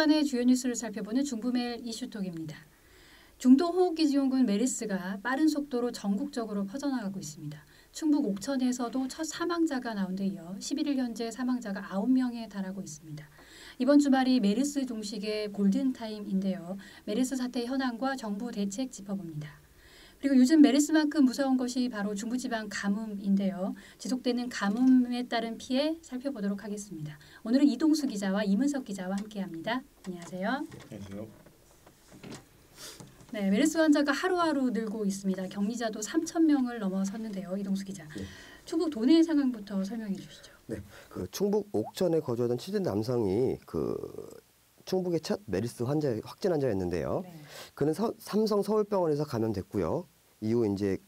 주간의 주요 뉴스를 살펴보는 중부메일 이슈톡입니다. 중동호흡기지용군 메르스가 빠른 속도로 전국적으로 퍼져나가고 있습니다. 충북 옥천에서도 첫 사망자가 나온 데 이어 11일 현재 사망자가 9명에 달하고 있습니다. 이번 주말이 메르스 종식의 골든타임인데요. 메르스 사태 현황과 정부 대책 짚어봅니다. 그리고 요즘 메르스만큼 무서운 것이 바로 중부지방 가뭄인데요. 지속되는 가뭄에 따른 피해 살펴보도록 하겠습니다. 오늘은 이동수 기자와 이문석 기자와 함께합니다. 안녕하세요. 안녕하세요. 네, 메르스 환자가 하루하루 늘고 있습니다. 격리자도 3,000명을 넘어섰는데요. 이동수 기자, 충북 도내 상황부터 설명해 주시죠. 네, 충북 옥천에 거주하던 70 남성이 충북의 첫 메르스 확진 환자였는데요. 네. 그는 삼성 서울병원에서 감염됐고요. 이후 이제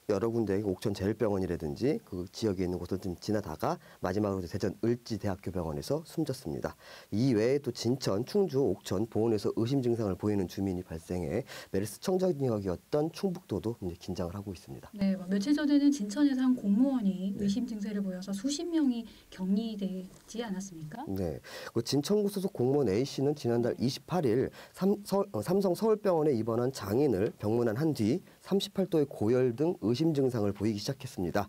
여러 군데 옥천 제일병원이라든지 그 지역에 있는 곳을 좀 지나다가 마지막으로 대전 을지대학교병원에서 숨졌습니다. 이 외에 또 진천, 충주, 옥천, 보은에서 의심 증상을 보이는 주민이 발생해 메르스 청정지역이었던 충북도도 이제 긴장을 하고 있습니다. 네, 며칠 전에는 진천에서 한 공무원이 의심 증세를 보여서 수십 명이 격리되지 않았습니까? 네, 진천구 소속 공무원 A 씨는 지난달 28일 삼성 서울병원에 입원한 장인을 병문안 한 뒤 38도의 고열 등 의심 증상을 보이기 시작했습니다.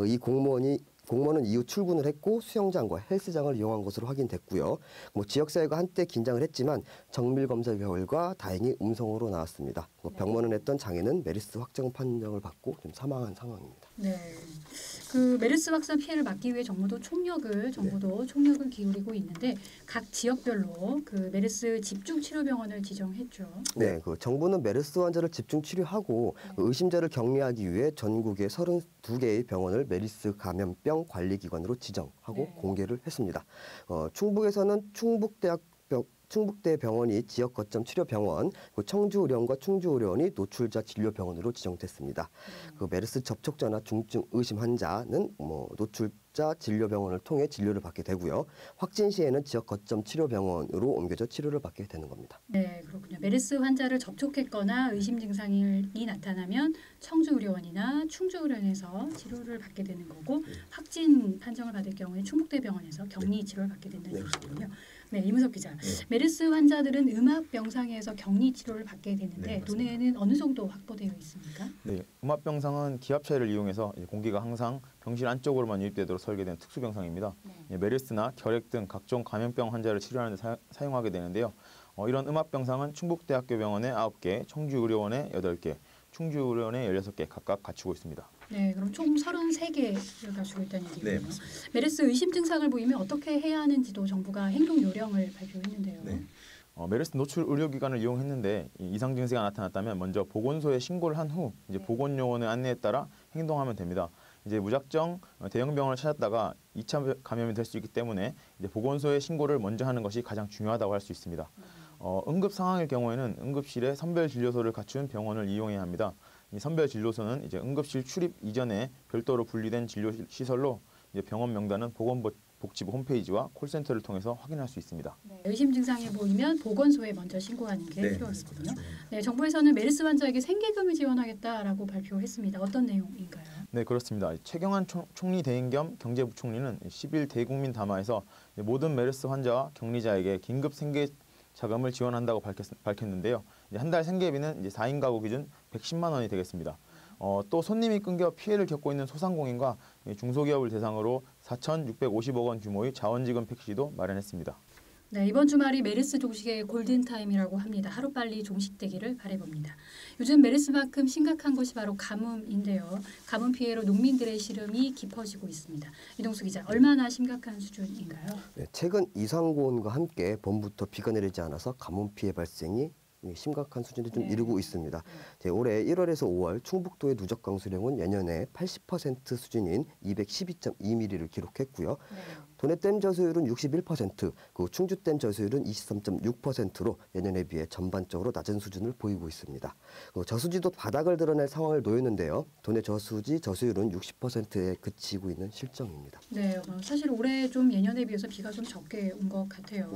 이 공무원은 이후 출근을 했고 수영장과 헬스장을 이용한 것으로 확인됐고요. 지역사회가 한때 긴장을 했지만 정밀 검사 결과 다행히 음성으로 나왔습니다. 병원에 했던 장애는 메르스 확정 판정을 받고 좀 사망한 상황입니다. 네, 메르스 확산 피해를 막기 위해 정부도 총력을 기울이고 있는데 각 지역별로 메르스 집중치료병원을 지정했죠. 네, 정부는 메르스 환자를 집중 치료하고 의심자를 격리하기 위해 전국의 32개의 병원을 메르스 감염병 관리기관으로 지정하고 공개를 했습니다. 충북에서는 충북대병원이 지역 거점 치료병원, 청주의료원과 충주의료원이 노출자 진료병원으로 지정됐습니다. 메르스 접촉자나 중증 의심 환자는 노출자 진료병원을 통해 진료를 받게 되고요. 확진 시에는 지역 거점 치료병원으로 옮겨져 치료를 받게 되는 겁니다. 네, 그렇군요. 메르스 환자를 접촉했거나 의심 증상이 나타나면 청주의료원이나 충주의료원에서 치료를 받게 되는 거고 확진 판정을 받을 경우에 충북대병원에서 격리 치료를 받게 된다는 것이군요. 네, 이문석 기자. 메르스 환자들은 음압병상에서 격리 치료를 받게 되는데 도내에는 어느 정도 확보되어 있습니까? 네, 음압병상은 기압차를 이용해서 공기가 항상 병실 안쪽으로만 유입되도록 설계된 특수병상입니다. 메르스나 결핵 등 각종 감염병 환자를 치료하는 데 사용하게 되는데요. 이런 음압병상은 충북대학교병원에 9개, 청주의료원에 8개, 충주의료원에 16개 각각 갖추고 있습니다. 네, 그럼 총 33개를 가지고 있다는 얘기군요. 네, 메르스 의심 증상을 보이면 어떻게 해야 하는지도 정부가 행동 요령을 발표했는데요. 네. 메르스 노출 의료기관을 이용했는데 이상 증세가 나타났다면 먼저 보건소에 신고를 한 후 보건요원의 안내에 따라 행동하면 됩니다. 이제 무작정 대형 병원을 찾았다가 2차 감염이 될 수 있기 때문에 보건소에 신고를 먼저 하는 것이 가장 중요하다고 할 수 있습니다. 응급 상황일 경우에는 응급실에 선별 진료소를 갖춘 병원을 이용해야 합니다. 이 선별 진료소는 응급실 출입 이전에 별도로 분리된 진료 시설로 병원 명단은 보건복지부 홈페이지와 콜센터를 통해서 확인할 수 있습니다. 네, 의심 증상이 보이면 보건소에 먼저 신고하는 게 필요하거든요. 네, 정부에서는 메르스 환자에게 생계금을 지원하겠다라고 발표했습니다. 어떤 내용인가요? 네, 그렇습니다. 최경환 총리 대행 겸 경제부총리는 10일 대국민 담화에서 모든 메르스 환자와 격리자에게 긴급 생계 자금을 지원한다고 밝혔는데요. 한 달 생계비는 4인 가구 기준 110만 원이 되겠습니다. 또 손님이 끊겨 피해를 겪고 있는 소상공인과 중소기업을 대상으로 4,650억 원 규모의 자원지급 패키지도 마련했습니다. 네, 이번 주말이 메르스 종식의 골든타임이라고 합니다. 하루빨리 종식되기를 바라봅니다. 요즘 메르스만큼 심각한 것이 바로 가뭄인데요. 가뭄 피해로 농민들의 시름이 깊어지고 있습니다. 이동수 기자, 얼마나 심각한 수준인가요? 네, 최근 이상고온과 함께 봄부터 비가 내리지 않아서 가뭄 피해 발생이 심각한 수준에 좀 이르고 있습니다. 올해 1월에서 5월 충북도의 누적 강수량은 예년의 80% 수준인 212.2mm를 기록했고요. 도내 댐 저수율은 61%, 충주댐 저수율은 23.6%로 예년에 비해 전반적으로 낮은 수준을 보이고 있습니다. 저수지도 바닥을 드러낼 상황을 놓였는데요. 도내 저수율은 60%에 그치고 있는 실정입니다. 네, 사실 올해 좀 예년에 비해서 비가 좀 적게 온 것 같아요.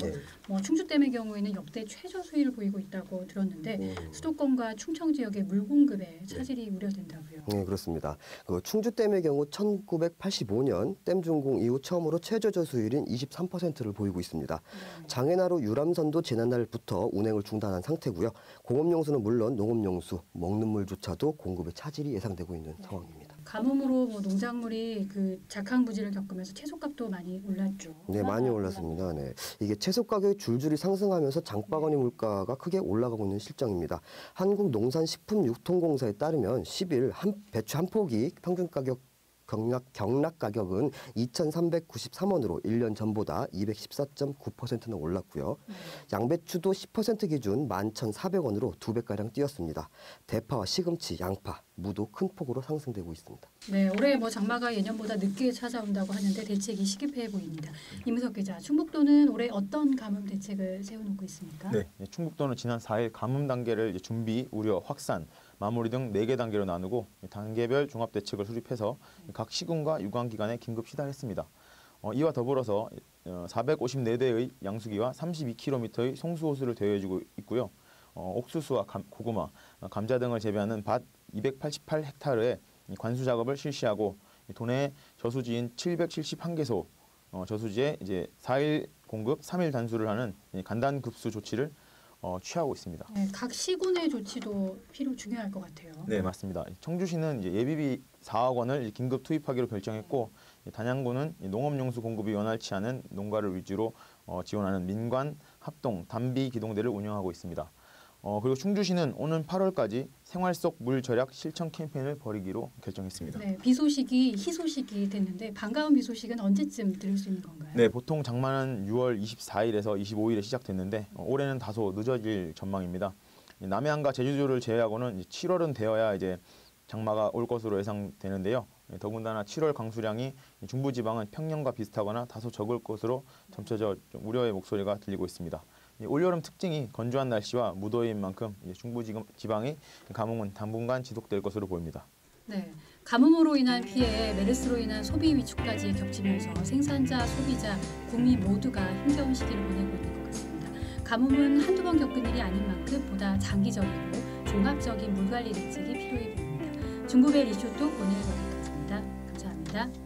충주댐의 경우에는 역대 최저수위를 보이고 있다고 들었는데 수도권과 충청 지역의 물 공급에 차질이 우려된다고요. 네, 그렇습니다. 충주댐의 경우 1985년 댐 준공 이후 처음으로 최저 저수율인 23%를 보이고 있습니다. 장애나루 유람선도 지난날부터 운행을 중단한 상태고요. 공업용수는 물론 농업용수, 먹는 물조차도 공급에 차질이 예상되고 있는 상황입니다. 가뭄으로 뭐 농작물이 그 작황부지를 겪으면서 채소값도 많이 올랐죠. 네, 많이 올랐습니다. 네. 이게 채소 가격이 줄줄이 상승하면서 장바구니 물가가 크게 올라가고 있는 실정입니다. 한국농산식품유통공사에 따르면 10일 배추 한 포기 평균 가격 경락 가격은 2,393원으로 1년 전보다 214.9%나 올랐고요. 양배추도 10% 기준 11,400원으로 2배가량 뛰었습니다. 대파와 시금치, 양파, 무도 큰 폭으로 상승되고 있습니다. 네, 올해 뭐 장마가 예년보다 늦게 찾아온다고 하는데 대책이 시급해 보입니다. 이무석 기자, 충북도는 올해 어떤 가뭄 대책을 세워놓고 있습니까? 네, 충북도는 지난 4일 가뭄 단계를 이제 준비, 우려, 확산, 마무리 등 4개 단계로 나누고 단계별 종합대책을 수립해서 각 시군과 유관기관에 긴급 시달했습니다. 이와 더불어서 454대의 양수기와 32km의 송수호수를 대여해주고 있고요. 옥수수와 고구마, 감자 등을 재배하는 밭 288헥타르에 관수 작업을 실시하고 도내 저수지인 771개소 저수지에 이제 4일 공급, 3일 단수를 하는 간단 급수 조치를 취하고 있습니다. 네, 각 시군의 조치도 중요할 것 같아요. 네, 맞습니다. 청주시는 이제 예비비 4억 원을 긴급 투입하기로 결정했고, 단양군은 농업용수 공급이 원활치 않은 농가를 위주로 지원하는 민관, 합동, 단비 기동대를 운영하고 있습니다. 그리고 충주시는 오는 8월까지 생활 속 물 절약 실천 캠페인을 벌이기로 결정했습니다. 네, 비 소식이 희소식이 됐는데 반가운 비 소식은 언제쯤 들을 수 있는 건가요? 네, 보통 장마는 6월 24일에서 25일에 시작됐는데 올해는 다소 늦어질 전망입니다. 남해안과 제주도를 제외하고는 7월은 되어야 이제 장마가 올 것으로 예상되는데요. 더군다나 7월 강수량이 중부지방은 평년과 비슷하거나 다소 적을 것으로 점쳐져 좀 우려의 목소리가 들리고 있습니다. 올여름 특징이 건조한 날씨와 무더위인 만큼 중부지방의 가뭄은 당분간 지속될 것으로 보입니다. 네, 가뭄으로 인한 피해, 메르스로 인한 소비 위축까지 겹치면서 생산자, 소비자, 국민 모두가 힘겨운 시기를 보내고 있는 것 같습니다. 가뭄은 한두 번 겪은 일이 아닌 만큼 보다 장기적이고 종합적인 물관리 대책이 필요해 보입니다. 중부벨 이슈톡 오늘 여기까지입니다. 감사합니다.